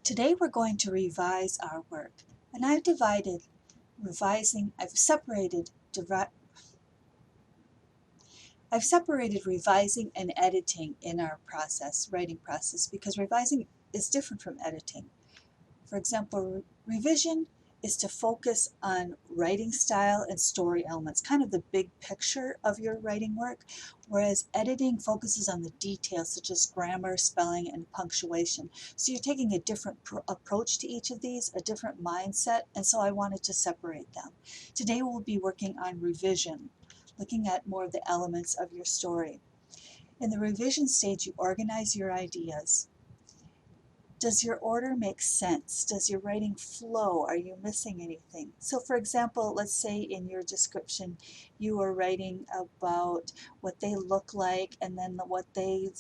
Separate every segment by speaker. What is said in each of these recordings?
Speaker 1: Today we're going to revise our work, and I've separated revising and editing in our writing process, because revising is different from editing. For example, revision is to focus on writing style and story elements, kind of the big picture of your writing work, whereas editing focuses on the details such as grammar, spelling, and punctuation. So you're taking a different approach to each of these, a different mindset, and so I wanted to separate them. Today we'll be working on revision, looking at more of the elements of your story. In the revision stage, you organize your ideas. Does your order make sense? Does your writing flow? Are you missing anything? So for example, let's say in your description you are writing about what they look like, and then what they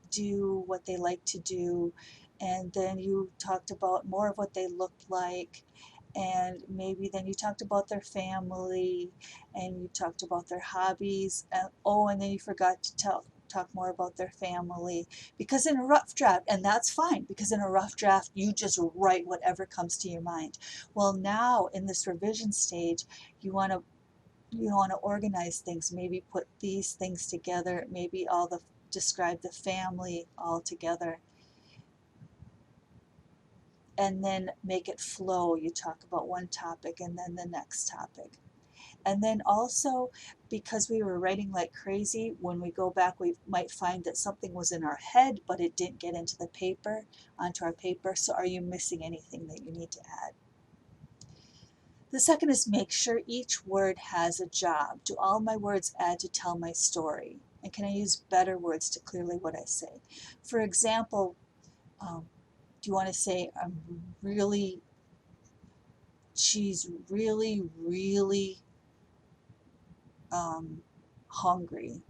Speaker 1: do, what they like to do, and then you talked about more of what they looked like, and maybe then you talked about their family, and you talked about their hobbies, and then you forgot to talk more about their family, because in a rough draft, and that's fine, because in a rough draft you just write whatever comes to your mind. Well, now in this revision stage, you want to organize things, maybe put these things together, maybe describe the family all together, and then make it flow. You talk about one topic and then the next topic. And then also, because we were writing like crazy, when we go back, we might find that something was in our head, but it didn't get onto our paper. So are you missing anything that you need to add? The second is make sure each word has a job. Do all my words add to tell my story? And can I use better words to clearly what I say? For example, do you want to say, she's really, really hungry?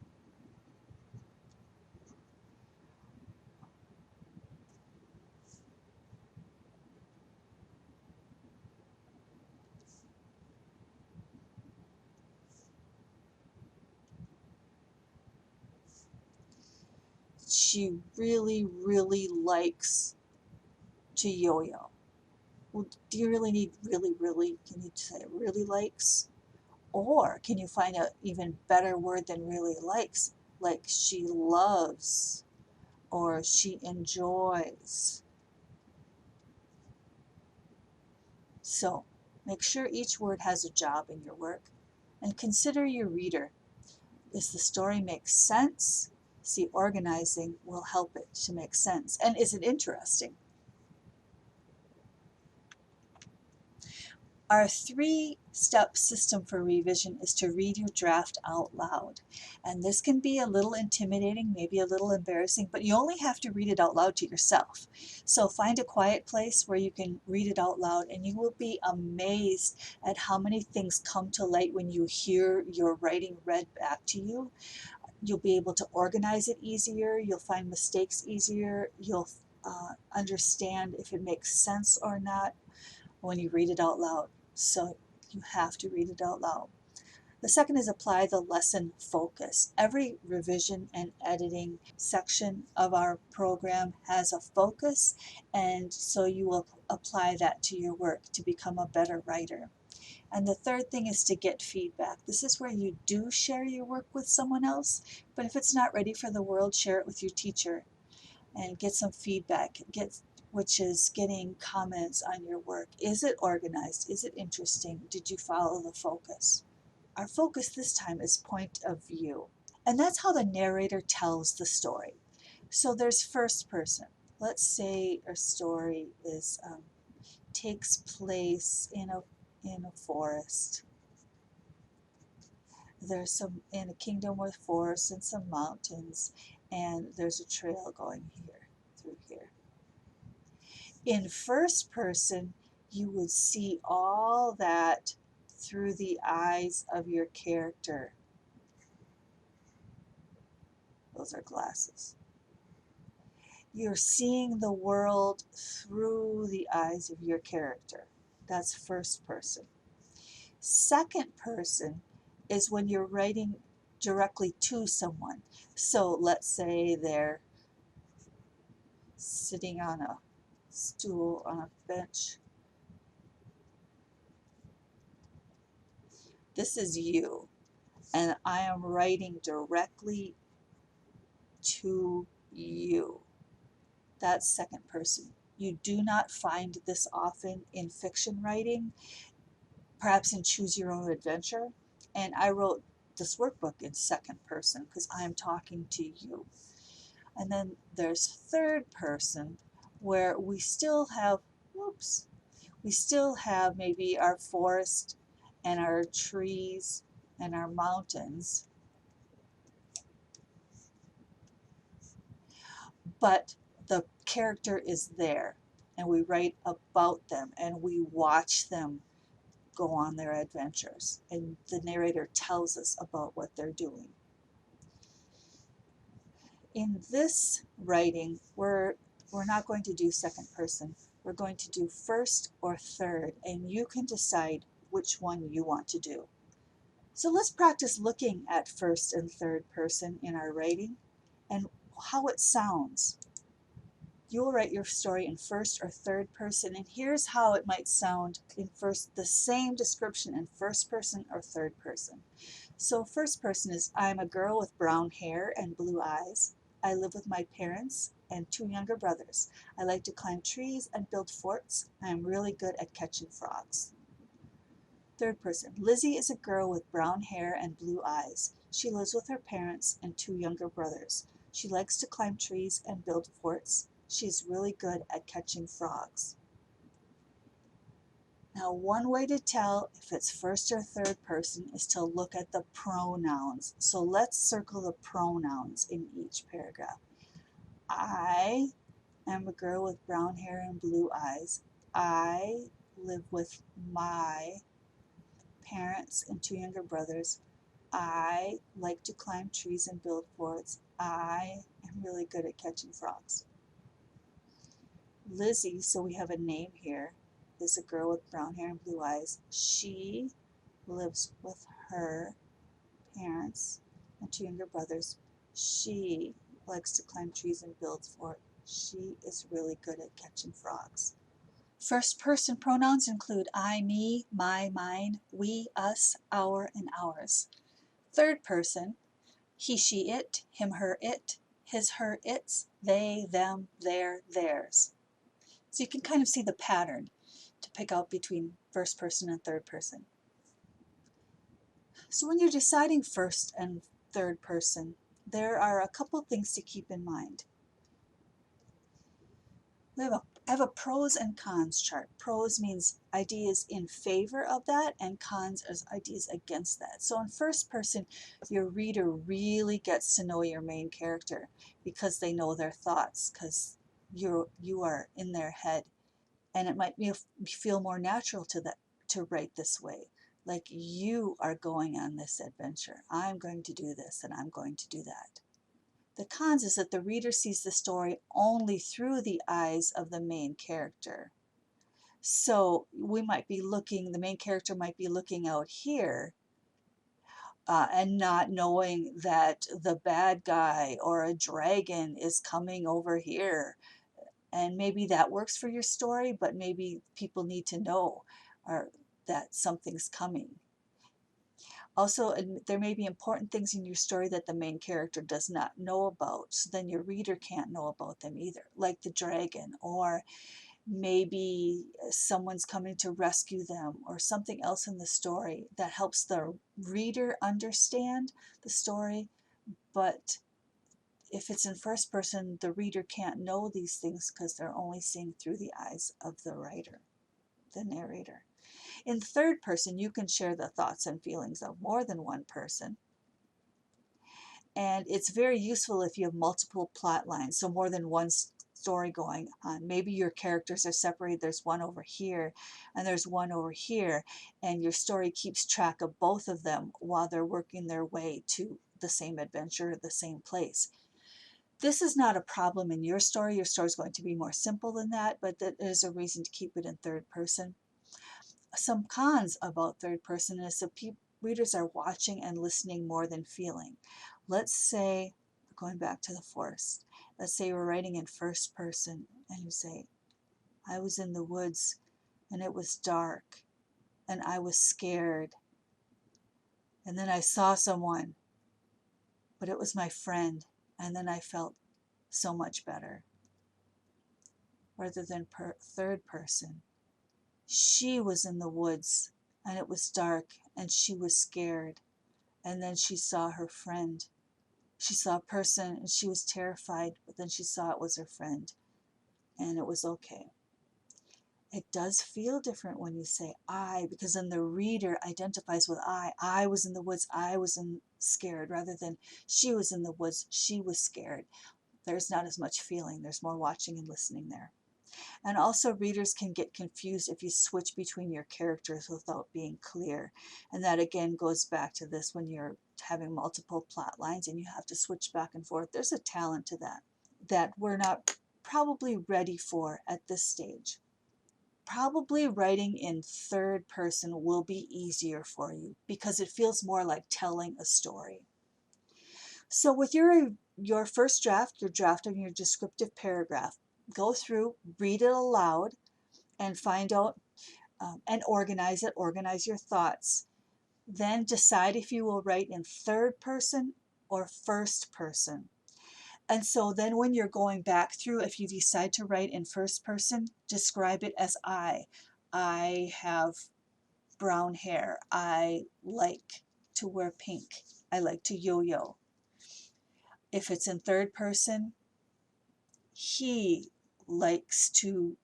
Speaker 1: She really, really likes to yo-yo. Well, do you really need really, really? Can you say really likes? Or can you find an even better word than really likes? Like she loves or she enjoys. So make sure each word has a job in your work, and consider your reader. Does the story make sense? See, organizing will help it to make sense. And is it interesting? Our three-step system for revision is to read your draft out loud. And this can be a little intimidating, maybe a little embarrassing, but you only have to read it out loud to yourself. So find a quiet place where you can read it out loud, and you will be amazed at how many things come to light when you hear your writing read back to you. You'll be able to organize it easier, you'll find mistakes easier, you'll understand if it makes sense or not when you read it out loud. So you have to read it out loud. The second is apply the lesson focus. Every revision and editing section of our program has a focus, and so you will apply that to your work to become a better writer. And the third thing is to get feedback. This is where you do share your work with someone else, but if it's not ready for the world, share it with your teacher and get some feedback, which is getting comments on your work. Is it organized? Is it interesting? Did you follow the focus? Our focus this time is point of view. And that's how the narrator tells the story. So there's first person. Let's say our story takes place in a forest. There's in a kingdom with forests and some mountains, and there's a trail going through here. In first person, you would see all that through the eyes of your character. Those are glasses. You're seeing the world through the eyes of your character. That's first person. Second person is when you're writing directly to someone. So let's say they're sitting on a stool on a bench. This is you, and I am writing directly to you. That's second person. You do not find this often in fiction writing, perhaps in Choose Your Own Adventure. And I wrote this workbook in second person because I am talking to you. And then there's third person, where we still have, whoops, we still have maybe our forest and our trees and our mountains, but the character is there and we write about them and we watch them go on their adventures and the narrator tells us about what they're doing. In this writing, we're not going to do second person. We're going to do first or third, and you can decide which one you want to do. So let's practice looking at first and third person in our writing and how it sounds. You'll write your story in first or third person, and here's how it might sound in first, the same description in first person or third person. So first person is, I'm a girl with brown hair and blue eyes. I live with my parents and two younger brothers. I like to climb trees and build forts. I am really good at catching frogs. Third person, Lizzie is a girl with brown hair and blue eyes. She lives with her parents and two younger brothers. She likes to climb trees and build forts. She's really good at catching frogs. Now, one way to tell if it's first or third person is to look at the pronouns. So let's circle the pronouns in each paragraph. I am a girl with brown hair and blue eyes. I live with my parents and two younger brothers. I like to climb trees and build forts. I am really good at catching frogs. Lizzie, so we have a name here, is a girl with brown hair and blue eyes. She lives with her parents and two younger brothers. She likes to climb trees and build forts. She is really good at catching frogs. First person pronouns include I, me, my, mine, we, us, our, and ours. Third person, he, she, it, him, her, it, his, her, its, they, them, their, theirs. So you can kind of see the pattern to pick out between first person and third person. So when you're deciding first and third person, there are a couple things to keep in mind. I have a pros and cons chart. Pros means ideas in favor of that, and cons is ideas against that. So in first person, your reader really gets to know your main character because they know their thoughts, because you are in their head, and it might feel more natural to write this way. Like you are going on this adventure. I'm going to do this and I'm going to do that. The cons is that the reader sees the story only through the eyes of the main character. So the main character might be looking out here and not knowing that the bad guy or a dragon is coming over here. And maybe that works for your story, but maybe people need to know that something's coming. Also, there may be important things in your story that the main character does not know about, so then your reader can't know about them either, like the dragon, or maybe someone's coming to rescue them, or something else in the story that helps the reader understand the story. But if it's in first person, the reader can't know these things because they're only seeing through the eyes of the writer, the narrator. In third person, you can share the thoughts and feelings of more than one person. And it's very useful if you have multiple plot lines, so more than one story going on. Maybe your characters are separated. There's one over here and there's one over here, and your story keeps track of both of them while they're working their way to the same adventure, the same place. This is not a problem in your story. Your story is going to be more simple than that, but that is a reason to keep it in third person. Some cons about third person is that readers are watching and listening more than feeling. Let's say, going back to the forest, let's say we're writing in first person and you say, I was in the woods and it was dark and I was scared. And then I saw someone, but it was my friend. And then I felt so much better. Rather than third person, she was in the woods and it was dark and she was scared. And then she saw her friend. She saw a person and she was terrified, but then she saw it was her friend and it was okay. It does feel different when you say I, because then the reader identifies with I. I was in the woods, I was scared, rather than she was in the woods, she was scared. There's not as much feeling, there's more watching and listening there. And also readers can get confused if you switch between your characters without being clear. And that again goes back to this when you're having multiple plot lines and you have to switch back and forth. There's a talent to that we're not probably ready for at this stage. Probably writing in third person will be easier for you because it feels more like telling a story. So with your first draft, your draft of your descriptive paragraph, go through, read it aloud, and find out and organize it, organize your thoughts. Then decide if you will write in third person or first person. And so then when you're going back through, if you decide to write in first person, describe it as I. I have brown hair. I like to wear pink. I like to yo-yo. If it's in third person, he likes to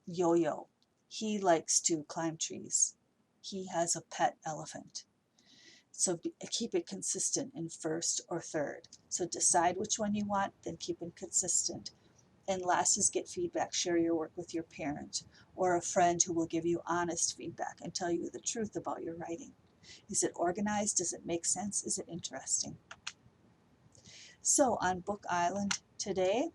Speaker 1: yo-yo. He likes to climb trees. He has a pet elephant. So keep it consistent in first or third. So decide which one you want, then keep it consistent. And last is get feedback. Share your work with your parent or a friend who will give you honest feedback and tell you the truth about your writing. Is it organized? Does it make sense? Is it interesting? So on Book Island today,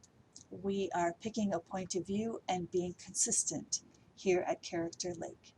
Speaker 1: we are picking a point of view and being consistent here at Character Lake.